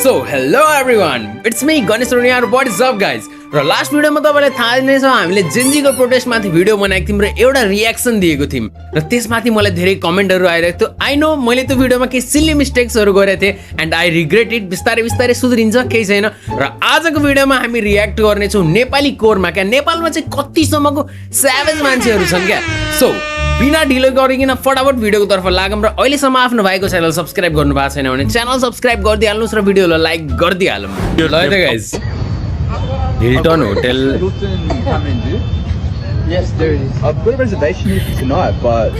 So hello everyone, it's me Ganesh Roniar. What is up guys? र last भिडियोमा तपाईलाई थाहा नै छ हामीले जेन्जीको प्रोटेस्टमाथि भिडियो बनाएको थियौँ र एउटा रियाक्सन दिएको थियौँ र त्यसमाथि मलाई धेरै कमेन्टहरू आइरहेको थियो। आई नो मैले त्यो भिडियोमा केही सिली मिस्टेक्सहरू गरेको थिएँ एन्ड आई रिग्रेट इट। बिस्तारै बिस्तारै सुध्रिन्छ, केही छैन। र आजको भिडियोमा हामी रियाक्ट गर्नेछौँ नेपाली कोरमा। क्या नेपालमा चाहिँ कतिसम्मको स्याभेज मान्छेहरू छन् क्या। सो बिना ढिलो गरिकन फटाफट भिडियोको तर्फ लागौँ र अहिलेसम्म आफ्नो भाइको च्यानल सब्सक्राइब गर्नु भएको छैन भने च्यानल सब्सक्राइब गरिदिइहाल्नुहोस् र भिडियोलाई लाइक गरिदिइहालौँ। ल त guys, Hilton hotel. Yes, there is. I've got a reservation here tonight, but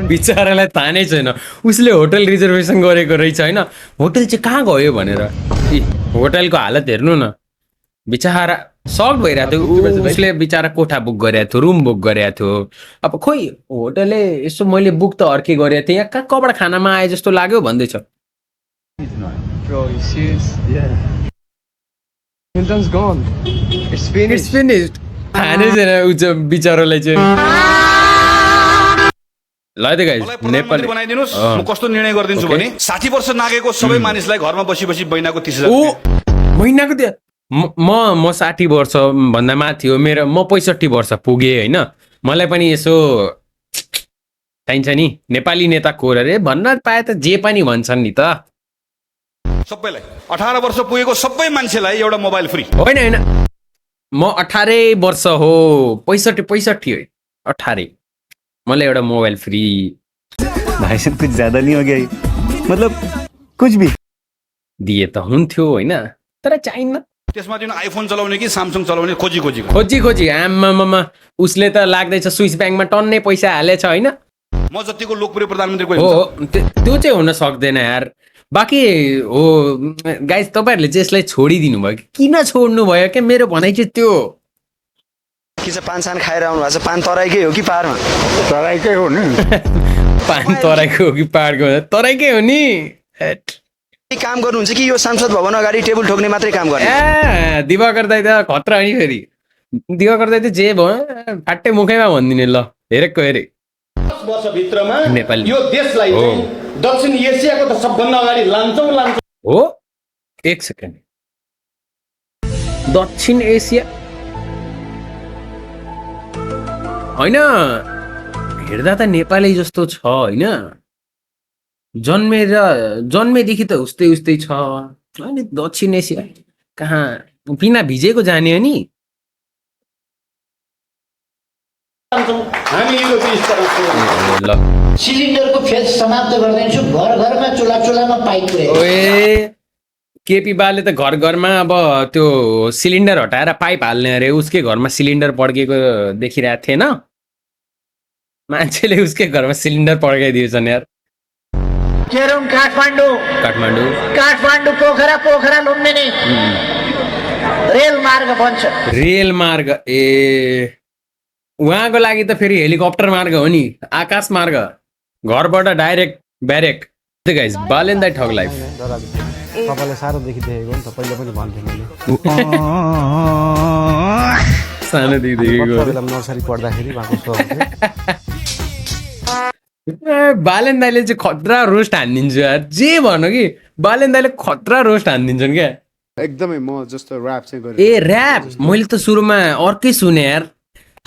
बिचारालाई थाहा नै छैन उसले होटल रिजर्भेसन गरेको रहेछ होइन। होटल चाहिँ कहाँ गयो भनेर। होटलको हालत हेर्नु न, बिचारा सक भइरहेको थियो। उसले बिचारा कोठा बुक गरेको थियो, रुम बुक गरेको थियो। अब खोइ होटलले यसो मैले बुक त अर्कै गरेको थिएँ, यहाँ कहाँ कबाट खानामा आए जस्तो लाग्यो भन्दैछ। bro, you serious? Yeah. Hilton's gone. It's finished. Finished. थाहा नै छैन उच बिचारोलाई चाहिँ। ल त गाइस, नेपाली बनाइदिनुस्। म कस्तो निर्णय गरिदिन्छु भने 60 वर्ष नागेको सबै मानिसलाई घरमा बसी बसी महिनाको 30,000 ओ महिनाको त्यो म 60 वर्ष भन्दा माथि हो मेरो। म 65 वर्ष पुगेँ होइन। मलाई पनि यसो चाहिन्छ नि नेपाली नेता को रे भन्न पाए त जे पनि भन्छन् नि त। सबैलाई 18 वर्ष पुगेको सबै मान्छेलाई एउटा मोबाइल फ्री। होइन होइन, म 18 वर्ष हो, 65 हो, 18। मलाई एउटा मोबाइल फ्री। भाई साहब कुछ ज्यादा नहीं हो गया ये? मतलब कुछ भी दिए त हुन्थ्यो होइन, तर चाहिन्न। त्यसमा जुन आइफोन चलाउने कि स्यामसङ चलाउने खोजी खोजी खोजी आम्मामा उसले त लाग्दैछ स्विस ब्याङ्कमा टन्नै पैसा हालेछ होइन। म जतिको लोकप्रिय प्रधानमन्त्री कोही हो हुन्छ। त्यो चाहिँ हुन सक्दैन यार। बाँकी हो गाइज, तपाईँहरूले चाहिँ यसलाई छोडिदिनु भयो। किन छोड्नु भयो क्या? मेरो भनाइ चाहिँ त्यो कि चाहिँ पान सान खाएर आउनु भएको छ। पान तराईकै हो कि पाहाडमा? तराईकै हो नि। पान तराईको हो कि पाहाडको? तराईकै हो नि। काम गर्नुहुन्छ कि यो संसद भवन अगाडि टेबल ठोक्ने मात्रै काम गर्ने? ए दिवाकर दाइ त खतरा नि फेरि। दिवाकर दाइ त जे भयो फाट्टै मुखैमा भनिदिने। ल हेरेको हेरे 10 वर्षभित्रमा नेपाली यो देशलाई चाहिँ दक्षिण एसियाको त सबभन्दा अगाडि लान्छौँ हो। एक सेकेन्ड, दक्षिण एसिया होइन, हेर्दा त नेपालै जस्तो छ होइन। जन्मेदेखि त उस्तै छ होइन। दक्षिण एसिया कहाँ बिना भिजेको जाने हो नि। हामी युरोपीय स्तरमा ल सिलिन्डरको फेज समाप्त गरिदिन्छु। घर घरमा चुलामा पाइप पुर्याइ। ओए केपी बाले त घर घरमा अब त्यो सिलिन्डर हटाएर पाइप हाल्ने अरे। उसकै घरमा सिलिन्डर पड्केको देखिरहेको थिएन? मान्छेले उसकै घरमा सिलिन्डर पड्काइदिएछन् यार। केरम काठमाडौँ पोखरा लुम्बिनी रेल मार्ग बन्छ। रेल मार्ग ए उहाँको लागि त फेरि हेलिकप्टर मार्ग हो नि, आकाश मार्ग। घरबाट डाइरेक्ट ब्यारेक। गाइस, बालेन दाइ ठग लाइफ। तपाईँलाई साह्रो देखिदेखेको नि त, पहिले पनि भन्थेँ मैले। सानोदेखि बेला नर्सरी पढ्दाखेरि भएको सो बालेन दाइले चाहिँ खतरा रोस्ट हानिदिन्छ यार। जे भन्नु कि बालेन दाइले खतरा रोस्ट हानिदिन्छन् क्या। एकदमै म जस्तो ऱ्याप चाहिँ गरेँ। ए ऱ्याप मैले त सुरुमा अर्कै सुने यार।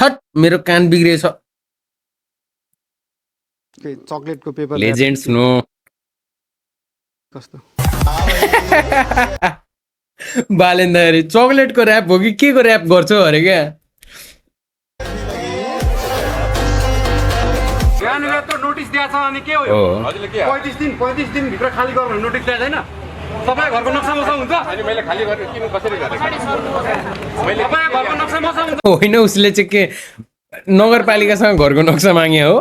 हट मेरो कान बिग्रेछ। चकलेटको पेपर लेजेन्ड्स नो कस्तो बालेन दाइ अरे चकलेटको ऱ्याप हो कि के को ऱ्याप गर्छौ अरे क्या। नोटिस दिएको छ अनि के हो? हो 35 दिन भित्र खाली गर्नु नोटिस दिएको छैन। तपाईँ घरको नक्सा मसा हुन्छ अनि मैले खाली गरेर किन कसरी गरेँ? मैले तपाईँ घरको नक्सा मसा हुन्छ होइन, उसले चाहिँ के नगरपालिकासँग घरको नक्सा मागे हो?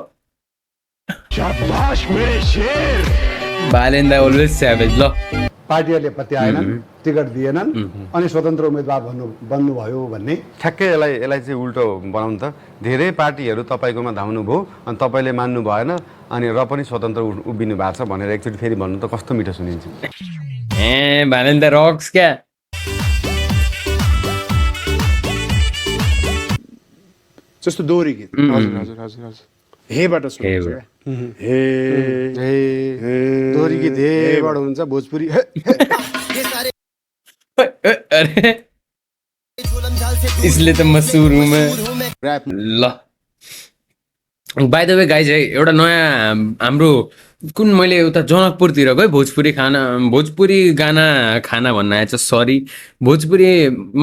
बालेन दाइ अलवेज स्याभेज। ल पार्टीहरूले पत्याएनन्, टिकट दिएनन् अनि स्वतन्त्र उम्मेदवार बन्नुभयो भन्ने ठ्याक्कै यसलाई चाहिँ उल्टो बनाउनु त। धेरै पार्टीहरू तपाईँकोमा धाउनु भयो अनि तपाईँले मान्नु भएन अनि र पनि स्वतन्त्र उभिनु भएको छ भनेर एकचोटि फेरि भन्नु त कस्तो मिठो सुनिन्छ। ए बालेन दाइ रक्स क्या। जस्तो दोहोरी गीत। हजुर हजुर हजुर हजुर हेबाट सुन्नुहुन्छ क्या। हे दोहोरी गीत हेबाट हुन्छ। भोजपुरी अरे इसलिए त म सुरु में ल बाइ द वे गाइज है एउटा नयाँ हाम्रो कुन मैले उता जनकपुरतिर गएँ भोजपुरी गाना खाना भन्न आएछ सरी भोजपुरी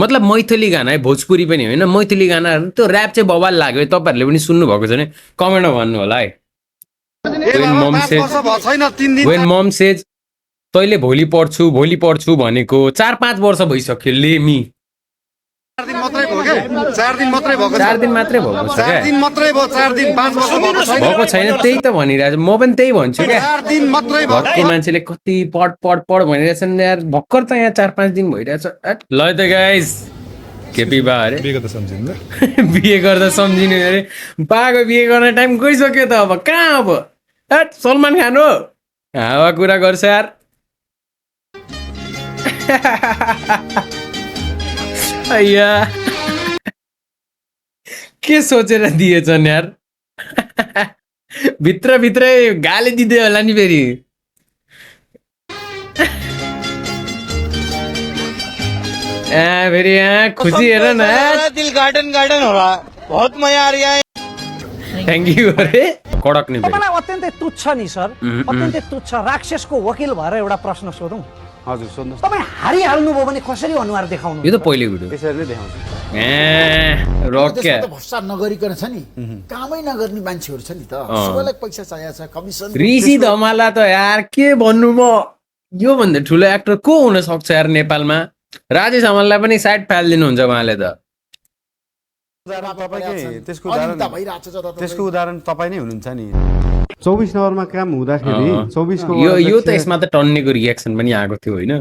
मतलब मैथिली गाना है भोजपुरी पनि होइन मैथिली गानाहरू त्यो ऱ्याप चाहिँ बवाल लाग्यो तपाईँहरूले पनि सुन्नुभएको छ भने कमेन्टमा भन्नु होला है वेन मम सेज तैँले भोलि पढ्छु भनेको 4-5 वर्ष भइसक्यो लेमी 4 दिन मात्रै भयो के 4 दिन मात्रै भएको 4 दिन मात्रै भएको छ 4 दिन मात्रै भयो 4 दिन 5 वर्ष भएको छैन त्यही त भनिरहेको छु म पनि त्यही भन्छु क्या 4 दिन मात्रै भयो भक्कु मान्छेले कति पढ भनिरहेछन् यार भर्खर त यहाँ 4-5 दिन भइरहेछ ल त गाइस केपी बा अरे बिहे गर्दा सम्झिने अरे बाको बिहे गर्ने टाइम गइसक्यो त अब कहाँ अब सलमान खान हो हावा कुरा गर्छ यार अय्या के सोचेर दिएछन् यार भित्रै गाली दिँदै होला नि फेरि फेरि यहाँ खुसी हेर न दिल गार्डन हो रहा है बहुत मजा आ रहा है थ्याङ्क यू अरे कडक नि फेरि अत्यन्तै तुच्छ नि सर अत्यन्तै तुच्छ राक्षसको वकिल भएर एउटा प्रश्न सोधौँ हजुर सोध्नुहोस् तपाईँ हारिहाल्नुभयो भने कसरी अनुहार देखाउनु यो त पहिले भिडियो त्यसरी नै देखाउँछु रक्या भ्रष्टाचार नगरिकन छ नि कामै नगर्ने मान्छेहरू छ नि त सबैलाई पैसा चाहिएको छ कमिसन ऋषि धमाला त यार के भन्नु म यो भन्दा ठुलो एक्टर को हुन सक्छ यार नेपालमा राजेश हमाललाई पनि साइड फालिदिनुहुन्छ उहाँले त त्यसको उदाहरण तपाईँ नै हुनुहुन्छ नि 24 नम्बरमा काम हुँदाखेरि 24 को यो त यसमा त टन्नेको रियाक्सन पनि आएको थियो होइन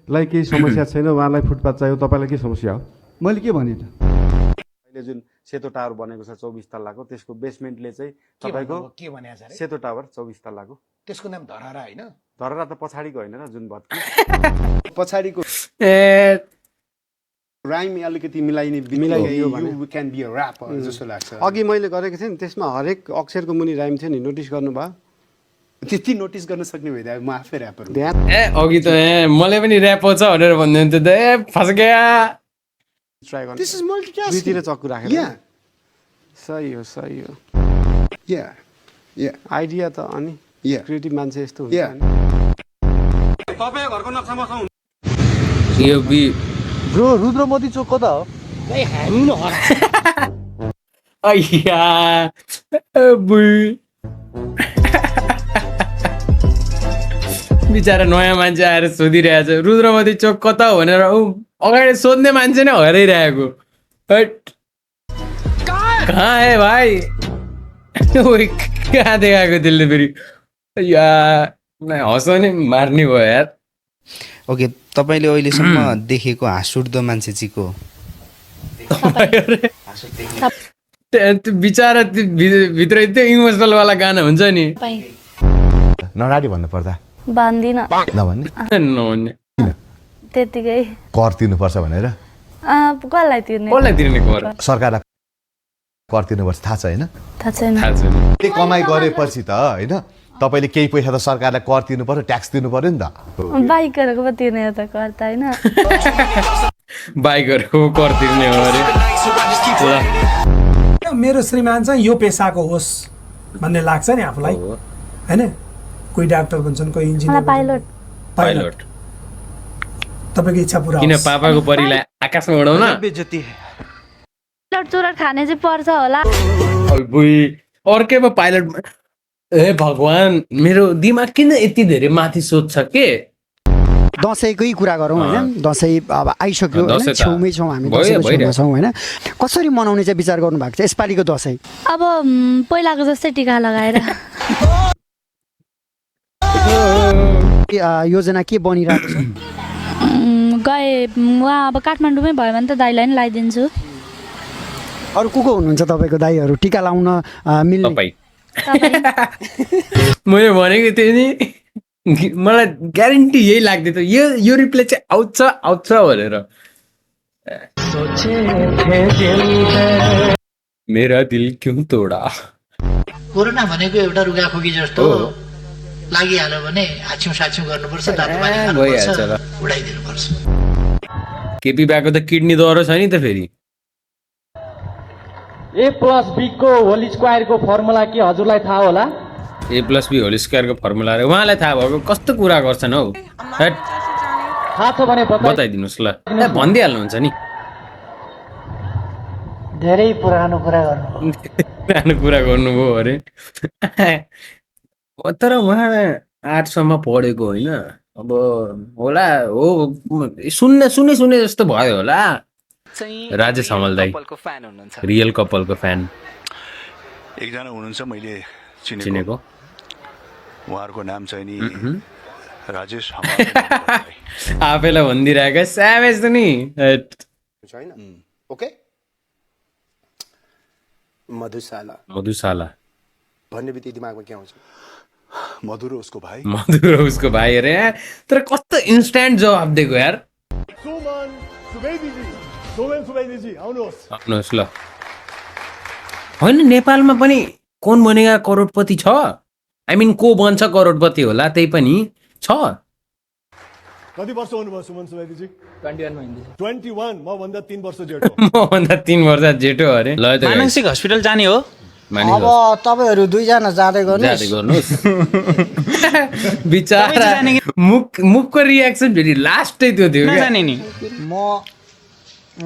लाई केही समस्या छैन उहाँलाई फुटपाथ चाहियो तपाईँलाई के समस्या हो मैले के भने त अहिले जुन सेतो टावर बनेको छ 24 तल्लाको त्यसको बेसमेन्टले चाहिँ तपाईँको के भने अरे सेतो टावर 24 तल्लाको त्यसको नाम धरहरा होइन धरहरा त पछाडिको होइन र जुन भत्की पछाडिको राइम अलिकति मिलाइयो भने we can be a rapper जस्तो लाग्छ अघि मैले गरेको थिएँ नि त्यसमा हरेक अक्षरको मुनि राइम थियो नि नोटिस गर्नुभयो त्यति नोटिस गर्न सक्ने भइदियो म आफै र्यापर ए अघि त मलाई पनि ऱ्याप छ भनेर भन्नुहुन्थ्यो त फस गया ट्राई गर्नु दिस इज मल्टिटास्किङ दुईतिर चक्कु राखेर सही हो या आइडिया त अनि क्रिएटिभ मान्छे यस्तो हुन्छ तपाईँ घरको नक्सा मसा हुन्छ यो बी ब्रो रुद्र मोदी चोक कता हो अय्या बिचारा नयाँ मान्छे आएर सोधिरहेछ रुद्रमती चोक कता हो भनेर अगाडि सोध्ने मान्छे नै हराइरहेको कहाँ है भाइ कहाँ देखाएको त्यसले फेरि या हँसाउने मार्ने भयो यार ओके तपाईले अहिलेसम्म देखेको हाँसउठ्दो मान्छे चाहिँ को बिचारा भित्र त्यो इमोसनल वाला गाना हुन्छ नि नगाडी भन्नु पर्दा बान्दिन नभन्ने त्यतिकै कर तिर्नुपर्छ भनेर कसलाई तिर्ने कर सरकारलाई कर तिर्नुपर्छ थाहा छ होइन थाहा छैन के कमाइ गरेपछि त होइन तपाईले केही पैसा त सरकारलाई कर तिर्नु पर्यो ट्याक्स तिर्नु पर्यो नि त बाइकहरूको पो तिर्ने हो त कर त होइन बाइकहरूको कर तिर्ने हो अरे मेरो श्रीमान चाहिँ यो पेसाको होस् भन्ने लाग्छ नि आफूलाई हैन कोही डाक्टर भन्छन् कोही इन्जिनियर पाइलट तपाईको इच्छा पूरा किन पापाको परिलाई आकाशमा उडाउन बेइज्जती चुरट खाने चाहिँ पर्छ होला अर्कै पो पाइलट ए भगवान मेरो दिमाग किन यति धेरै माथि सोध्छ के दसैँकै कुरा गरौँ हैन दसैँ अब आइसक्यो हैन छेउमै छौँ हामी दसैँमा छौँ हैन कसरी मनाउने चाहिँ विचार गर्नु भएको छ यसपालिको दसैँ अब पहिलाको जस्तै टिका लगाएर योजना के बनिरहेको छ गए उहाँ अब काठमाडौँमै भयो भने त दाइलाई नि लगाइदिन्छु अरू को हुनुहुन्छ तपाईँको दाइहरू टिका लाउन मिल्ने मैले भनेको थिएँ नि मलाई ग्यारेन्टी यही लाग्दै थियो यो रिप्ले चाहिँ आउँछ भनेर मेरा दिल क्यों तोडा कोरोना भनेको एउटा रुगाखोकी जस्तो लागिहाल्यो भने हाछ्यौँ साछ्यौँ गर्नुपर्छ दाँत पानी खानुपर्छ उडाइदिनुपर्छ केपी ब्याको त किडनी दह्रो छ नि त फेरि A+B को होल स्क्वायरको फर्मुला के हजुरलाई थाहा होला? A+B होल स्क्वायरको फर्मुला उहाँलाई थाहा भएको कस्तो कुरा गर्छन् हौ हैट, थाहा छ भने बताइदिनुहोस् ल भनिदिइहाल्नुहुन्छ नि धेरै पुरानो कुरा गर्नु पुरानो कुरा गर्नुभयो अरे तर उहाँ 8 सम्म पढेको होइन अब होला हो सुन्ने जस्तो भयो होला राजेश हमाल दाइ रियल कपालको फ्यान एकजना हुनुहुन्छ मैले चिनेको उहाँहरूको नाम चाहिँ नि राजेश आफैलाई भनिदिइरहेको स्यामेज त नि छैन ओके मधुशाला भन्ने बित्तिकै दिमागमा के आउँछ? मधुर उसको भाइ अरे तर कस्तो इन्स्ट्यान्ट जवाब दिएको यार आउनुहोस् ल होइन नेपालमा पनि कौन बनेगा करोडपति छ आई मिन को बन्छ करोडपति होला त्यही पनि छ कति वर्ष हुनुभयो सुमन सुवेदीजी? 21 म भन्दा 3 वर्ष जेठो अरे ल त मानसिक हस्पिटल जाने हो अब तपाईँहरू दुईजना जाँदै गर्नुहोस् बिचारा मुखको रियाक्सन फेरि लास्टै त्यो थियो क्या म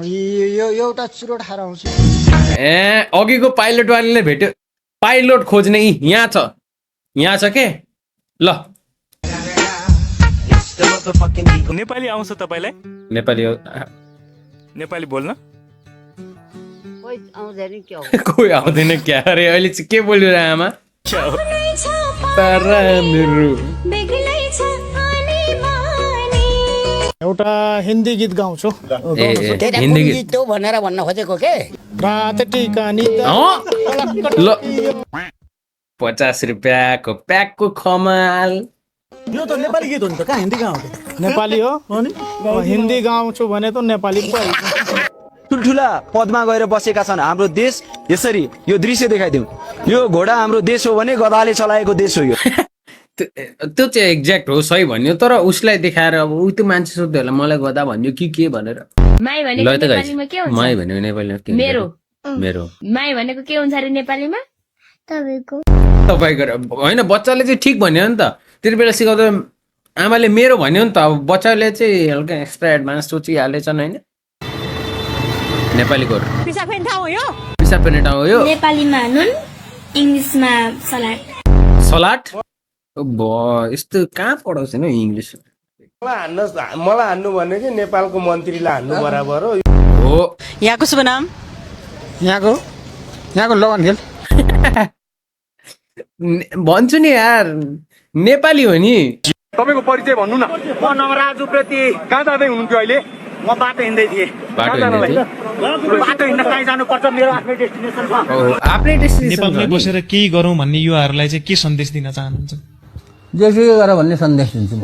यो एउटा चुरोट खाएर आउँछु अघिको पाइलटवालीले भेट्यो पाइलट खोज्ने यहाँ छ के ल नेपाली आउँछ तपाईलाई? नेपाली बोल्न कोही कोही आउँदैन क्या आउँदैन क्या अरे अहिले चाहिँ के बोल्यो र आमा एउटा हिन्दी गीत गाउँछु हिन्दी गीत भनेर भन्न खोजेको के रात टिकानी ल 50 रुपियाँको प्याकको खमाल यो त नेपाली गीत हो नि त कहाँ हिन्दी गाउँछ नेपाली हो अनि हिन्दी गाउँछु भने त नेपाली पो ठुल्ठुला पदमा गएर बसेका छन् हाम्रो देश यसरी यो दृश्य देखाइदिउँ यो घोडा हाम्रो देश हो भने गधाले चलाएको देश हो यो त्यो चाहिँ एक्ज्याक्ट हो सही भन्यो तर उसलाई देखाएर अब उ त्यो मान्छे सोध्यो होला मलाई गदा भन्यो के भनेर माई भनेको नेपालीमा के हुन्छ? माई भनेको नेपालीमा के मेरो माई भनेको के हुन्छ अरे नेपालीमा? तपाईँको होइन बच्चाले चाहिँ ठिक भन्यो नि त त्यति बेला सिकाउँदा आमाले मेरो भन्यो नि त अब बच्चाले चाहिँ हल्का एक्स्ट्रा एडभान्स सोचिहालेछन् होइन नेपालीको पिसा फेर्ने ठाउँ हो यो नेपालीमा नुन इङ्ग्लिसमा सलाड यस्तो कहाँ पढाउँछ नि इङ्ग्लिस मलाई हान्नु भने चाहिँ नेपालको मन्त्रीलाई हान्नु बराबर हो यहाँको शुभ नाम यहाँको लगन खेल भन्छु नि यार नेपाली हो नि तपाईँको परिचय भन्नु न म नवराजु प्रति कहाँ जाँदै हुनुहुन्थ्यो अहिले म बाटो हिँड्दै थिएँ बाटो हिँड्न कहीँ जानुपर्छ मेरो आफ्नै डेस्टिनेसन छ आफ्नै डेस्टिनेसन नेपालमै बसेर केही गरौँ भन्ने युवाहरूलाई चाहिँ के सन्देश दिन चाहनुहुन्छ? जेसुकै गर भन्ने सन्देश दिन्छु म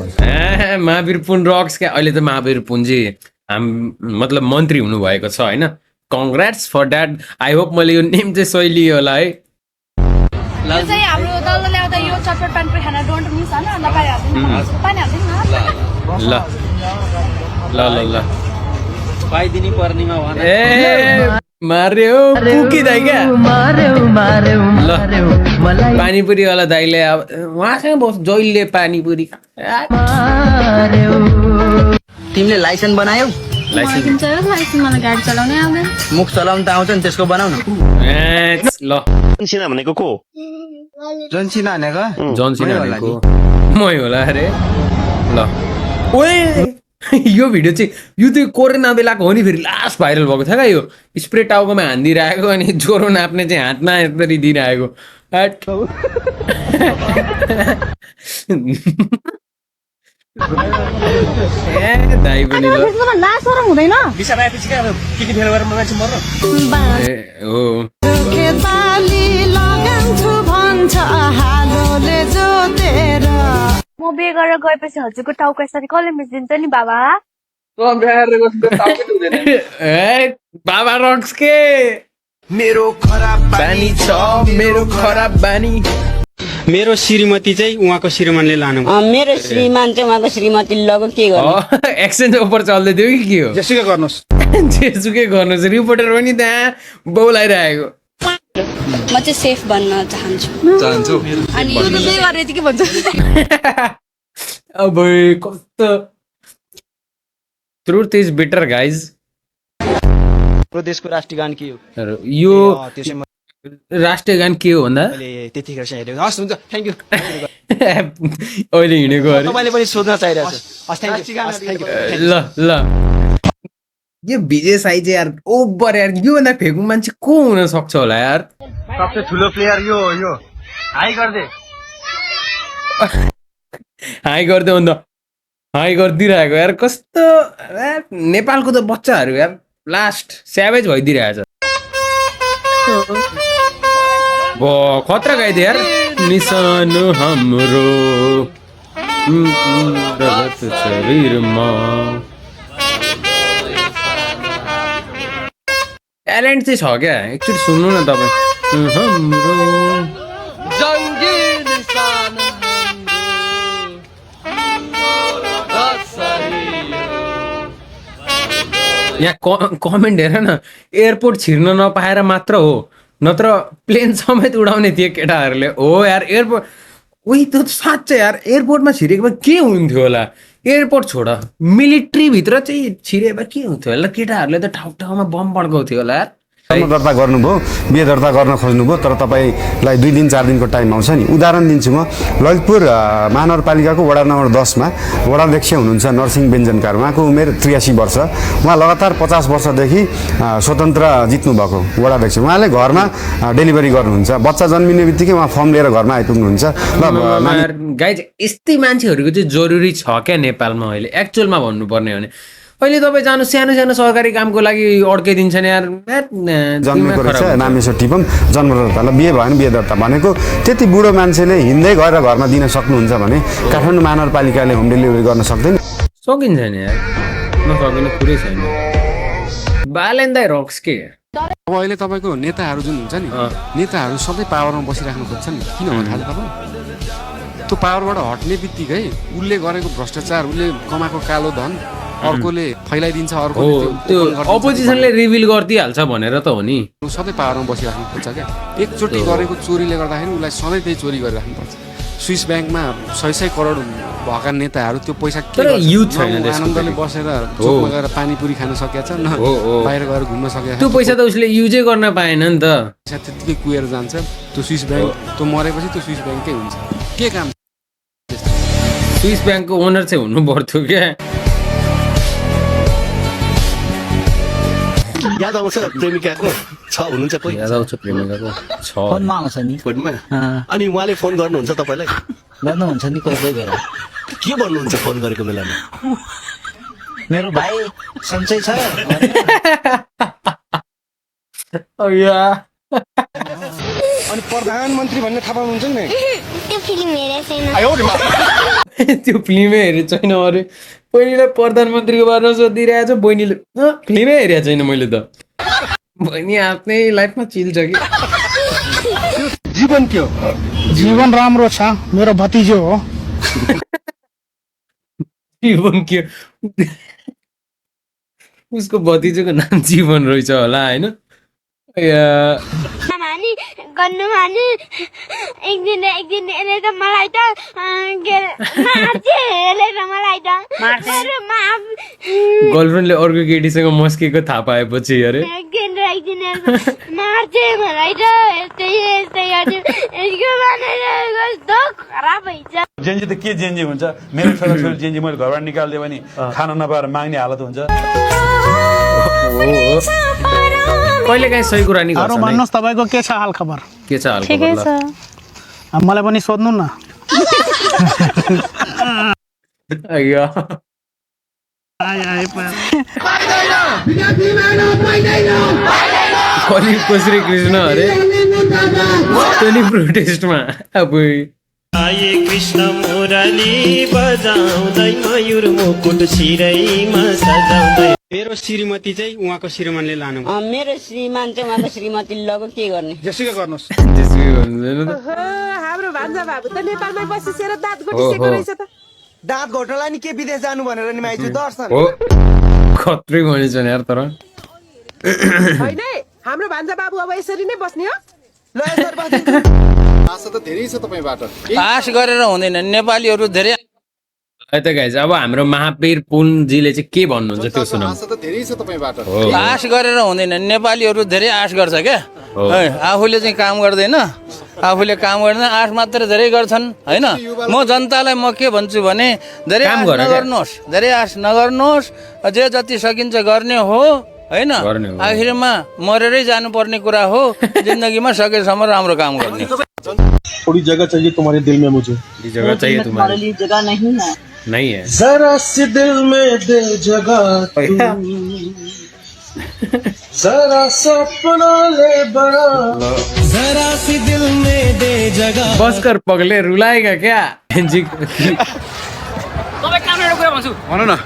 महावीर पुन रक्स क्या अहिले त महावीर पुनजी मतलब मन्त्री हुनुभएको छ होइन congrats for that I hope मैले यो नेम चाहिँ सही लिएँ होला है हाम्रो दलले ल्याउँदा यो चटपट पानी खाना डोन्ट मिस हैन अन्त पानी हाल्दिनु ल ल ल ल पाइदिनी पर्नेमा भन ए मार्यो कुकी दाइ क्या ल पानीपुरी वाला दाइले अब उहाँसँग बस जहिले पानीपुरी तिमीले लाइसेन्स बनायौ? मलाई गाडी चलाउनै आउँदैन मुख चलाउन त आउँछ नि त्यसको बनाउ न ल सिना भनेको को? जनसिना भनेको मै होला अरे ल ओए यो भिडियो चाहिँ यो त कोरोना बेलाको हो नि फेरि लास्ट भाइरल भएको थियो क्या यो स्प्रे टाउकोमा हानिदिइरहेको अनि ज्वरो नाप्ने चाहिँ हातमा यसरी दिइरहेको दाइ पनि हो म बिहे गरेर गएपछि हजुरको टाउको यसरी कसले मिचिदिन्छ नि बाबा बाबा रक्स के मेरो खराब बानी छ मेरो खराब बानी मेरो श्रीमती चाहिँ उहाँको श्रीमानले लानु मेरो श्रीमान चाहिँ उहाँको श्रीमती लगो के गर्नु एक्सचेन्ज अफर चल्दै थियो कि के हो जेसुकै गर्नुहोस् जेसुकै गर्नु चाहिँ रिपोर्टर पनि त्यहाँ बौलाइरहेको म चाहिँ सेफ बन्न चाहन्छु अनि यो चाहिँ गरेर यति के भन्छ अब कस्तो ट्रुथ इज बेटर गाइज प्रदेशको राष्ट्रिय गान के हो यो त्यो चाहिँ राष्ट्रिय गान के हो भन्दा मैले त्यतिखेर चाहिँ हेरेको हस् हुन्छ थ्याङ्क यू अहिले हिँडेको अरे तपाईँले पनि सोध्न चाहिरहेको छ हस् थ्याङ्क यू ल ल यो विजय साई चाहिँ यार ओभर यार योभन्दा फेक्नु मान्छे को हुन सक्छ होला यार सबसे ठुलो प्लेयर यो हाई गर्दै हाई गर्दै अन्त हाई गरिदिइरहेको यार कस्तो यार नेपालको त बच्चाहरू यार लास्ट स्यावेज भइदिइरहेछ खतरा गाइदियो यार निशान हाम्रो रगत शरीरमा ट्यालेन्ट चाहिँ छ क्या एकचोटि सुन्नु न तपाईँ हाम्रो यहाँ कमेन्ट हेर न एयरपोर्ट छिर्न नपाएर मात्र हो नत्र प्लेन समेत उडाउने थिए केटाहरूले हो यार एयरपोर्ट उही त साँच्चै यार एयरपोर्टमा छिरेको भए के हुन्थ्यो होला एयरपोर्ट छोड मिलिट्रीभित्र चाहिँ छिरे भए के हुन्थ्यो होला केटाहरूले त ठाउँ ठाउँमा बम पड्काउँथ्यो होला यार जन्म दर्ता गर्नुभयो बिहे दर्ता गर्न खोज्नुभयो तर तपाईँलाई 2 दिन 4 दिनको टाइम आउँछ नि उदाहरण दिन्छु म ललितपुर महानगरपालिकाको वडा नम्बर 10 मा वडाध्यक्ष हुनुहुन्छ नरसिंह बेन्जनकार उहाँको उमेर 83 वर्ष उहाँ लगातार 50 वर्षदेखि स्वतन्त्र जित्नु भएको वडाध्यक्ष उहाँले घरमा डेलिभरी गर्नुहुन्छ बच्चा जन्मिने बित्तिकै उहाँ फर्म लिएर घरमा आइपुग्नुहुन्छ ल गाइज यस्तै मान्छेहरूको चाहिँ जरुरी छ क्या नेपालमा अहिले एक्चुअलमा भन्नुपर्ने हो भने अहिले तपाईँ जानु सानो सानो सरकारी कामको लागि अड्काइदिन्छ नि यार जन्मेको रहेछ नामेसो टिपम जन्मदर्तालाई बिहे भएन बिहे दर्ता भनेको त्यति बुढो मान्छेले हिँड्दै गएर घरमा दिन सक्नुहुन्छ भने काठमाडौँ महानगरपालिकाले होम डेलिभरी गर्न सक्दैन सकिन्छ नि यार नसकिने कुरै छैन बालेन्दै रक्स के अब अहिले तपाईँको नेताहरू जुन हुन्छ नि नेताहरू सधैँ पावरमा बसिराख्नु खोज्छन् किन हो थाहा तपाईँलाई त्यो पावरबाट हट्ने बित्तिकै उसले गरेको भ्रष्टाचार उसले कमाएको कालो धन अर्कोले फैलाइदिन्छ अर्को त्यो अपोजिसनले रिभिल गरिदिइहाल्छ भनेर त हो नि सधैँ पावरमा बसिराख्नु खोज्छ क्या एकचोटि गरेको चोरीले गर्दाखेरि उसलाई सधैँ त्यही चोरी गरिराख्नुपर्छ स्विस ब्याङ्कमा 100 करोड भएका नेताहरू त्यो पैसा आनन्दले बसेर चोकमा गएर पानीपुरी खान सकेका छ न बाहिर गएर घुम्न सकेका त्यो पैसा त उसले युजै गर्न पाएन नि त त्यतिकै कुएर जान्छ त्यो स्विस ब्याङ्क त्यो मरेपछि त्यो स्विस ब्याङ्कै हुन्छ के काम स्विस ब्याङ्कको ओनर चाहिँ हुनु पर्थ्यो क्या याद आउँछ प्रेमिकाको छ हुनुहुन्छ कोही याद आउँछ प्रेमिकाको छ फोनमा आउँछ नि फोनमा अनि उहाँले फोन गर्नुहुन्छ तपाईँलाई गर्नुहुन्छ नि कोही कोही बेला के भन्नुहुन्छ फोन गरेको बेलामा मेरो भाइ सन्चै छ अनि प्रधानमन्त्री भन्ने थाहा पाउनुहुन्छ नि त्यो फिल्म हेरेको छैन त्यो फिल्मै हेरेको छैन अरे बहिनीलाई प्रधानमन्त्रीको बारेमा सोधिरहेको छ बहिनीले फिल्मै हेरेको छैन मैले त बहिनी आफ्नै लाइफमा चिल छ कि जीवन के हो जीवन राम्रो छ मेरो भतिजो हो जीवन के उसको भतिजोको नाम जीवन रहेछ होला होइन गर्नु भने एक दिन यसले त मलाई त गर्लफ्रेन्डले अर्को केटीसँग मस्केको थाहा पाएपछि अरे जेन्जी त के जेन्जी हुन्छ मेरो छोराछोरी जेन्जी मैले घरबाट निकालिदियो भने खाना नपाएर माग्ने हालत हुन्छ कहिले काहीँ सही कुरा नि गर्छ नि भन्नुहोस् तपाईँको के छ हाल खबर के छ हाल खबर मलाई पनि सोध्नु न कलियुगको श्री कृष्ण अरे त्यो नि प्रोटेस्टमा अब आए कृष्ण मुरली बजाउँदै मयूर मुकुट शिरैमा सजाउँदै मेरो श्रीमती चाहिँ उहाँको श्रीमानले लानु मेरो श्रीमान चाहिँ उहाँको श्रीमती लगो के गर्ने जेसुकै गर्नुहोस् हाम्रो भान्जा बाबु त नेपालमै बसिसेर दाँत घोटिसेको रहेछ त दाँत घोट्नलाई नि के विदेश जानु भनेर नि माइजु दर्शन हो खत्री भनेछ नि यार तर होइन हाम्रो भान्जा बाबु अब यसरी नै बस्ने हो ल यसरी बस्नु आशा त धेरै छ तपाईँबाट आश गरेर हुँदैन नेपालीहरू धेरै है त गाइज अब हाम्रो महावीर पुनजीले चाहिँ के भन्नुहुन्छ त्यो सुनौ आशा त धेरै छ तपाईँबाट आश गरेर हुँदैन नेपालीहरू धेरै आश गर्छ क्या आफूले चाहिँ काम गर्दैन आफूले काम गर्दैन आश मात्र धेरै गर्छन् होइन म जनतालाई म के भन्छु भने धेरै आश नगर्नुहोस् धेरै आश नगर्नुहोस् जे जति सकिन्छ गर्ने हो होइन आखिरमा मरेरै जानुपर्ने कुरा हो जिन्दगीमा सकेसम्म राम्रो काम गर्ने थोड़ी जगह चाहिए तुम्हारे दिल में मुझे जगह चाहिए तुम्हारे लिए जगह नहीं है नहीं है जरा सी दिल में दे जगह जरा सपना ले बड़ा जरा सी दिल में दे जगह बस कर पगले रुलाएगा क्या जी तपाईँ कामबाट कुरा भन्छु भन न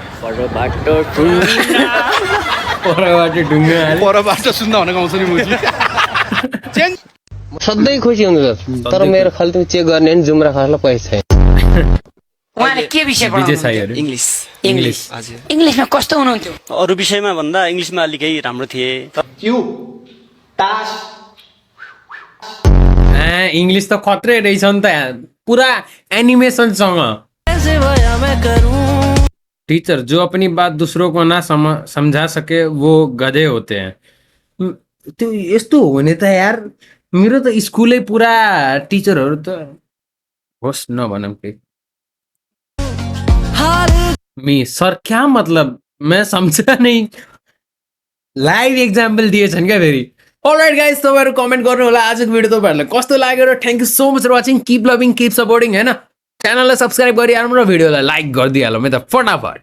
परबाट ढुङ्गा परबाट सुन्न भनेको आउँछ नि मुजी सधैँ खुसी हुनुहुन्छ तर मेरो खालि चेक गर्ने नि जुम्रा खर्चलाई पैसा छैन उहाँले के विषय विजय साईहरु इंग्लिश हजुर इंग्लिशमा कस्तो हुनुहुन्थ्यो अरू विषयमा भन्दा इंग्लिशमा अलिकै राम्रो थिए इंग्लिश त खत्रै रहेछ नि त पुरा एनिमेशनसँग टीचर जो अपनी बात दूसरों को ना समझा सके वो गधे होते हैं त्यो यस्तो हो भने त यार मेरो त स्कुलै पुरा टिचरहरू त होस् नभनौँ के सर क्या मतलब मैं समझा नहीं लाइभ एक्जाम्पल दिएछन् क्या फेरि अलराइट गाइज तपाईँहरू कमेन्ट गर्नु होला आजको भिडियो तपाईँहरूलाई कस्तो लाग्यो र thank you so much for watching keep loving keep supporting होइन च्यानललाई सब्सक्राइब गरिहालौँ र भिडियोलाई लाइक गरिदिइहालौँ है त फटाफट